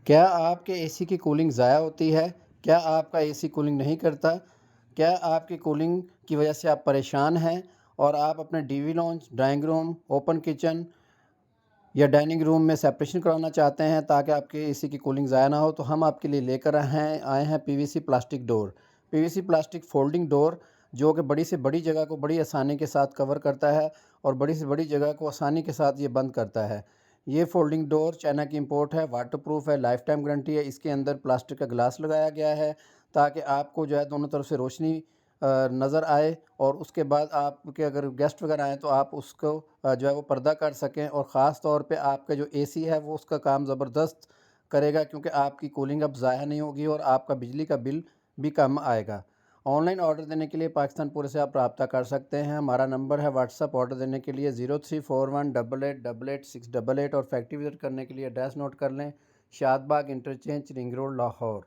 کیا آپ کے اے سی کی کولنگ ضائع ہوتی ہے؟ کیا آپ کا اے سی کولنگ نہیں کرتا؟ کیا آپ کی کولنگ کی وجہ سے آپ پریشان ہیں اور آپ اپنے T V lounge, drawing room, open kitchen یا ڈائننگ روم میں سیپریشن کرانا چاہتے ہیں تاکہ آپ کے اے سی کی کولنگ ضائع نہ ہو؟ تو ہم آپ کے لیے لے کر آئے ہیں پی وی سی پلاسٹک ڈور۔ پی وی سی پلاسٹک فولڈنگ ڈور جو کہ بڑی سے بڑی جگہ کو بڑی آسانی کے ساتھ کور کرتا ہے اور بڑی سے بڑی جگہ کو آسانی کے ساتھ یہ بند کرتا ہے۔ یہ فولڈنگ ڈور چائنا کی امپورٹ ہے، واٹر پروف ہے، لائف ٹائم گارنٹی ہے۔ اس کے اندر پلاسٹک کا گلاس لگایا گیا ہے تاکہ آپ کو جو ہے دونوں طرف سے روشنی نظر آئے، اور اس کے بعد آپ کے اگر گیسٹ وغیرہ آئیں تو آپ اس کو جو ہے وہ پردہ کر سکیں، اور خاص طور پہ آپ کا جو اے سی ہے وہ اس کا کام زبردست کرے گا، کیونکہ آپ کی کولنگ اب ضائع نہیں ہوگی اور آپ کا بجلی کا بل بھی کم آئے گا۔ آن لائن آرڈر دینے کے لیے پاکستان پورے سے آپ رابطہ کر سکتے ہیں۔ ہمارا نمبر ہے واٹس ایپ آرڈر دینے کے لیے 034188888688، اور فیکٹری وزٹ کرنے کے لیے ایڈریس نوٹ کر لیں: شاد باغ انٹرچینج، رنگ روڈ، لاہور۔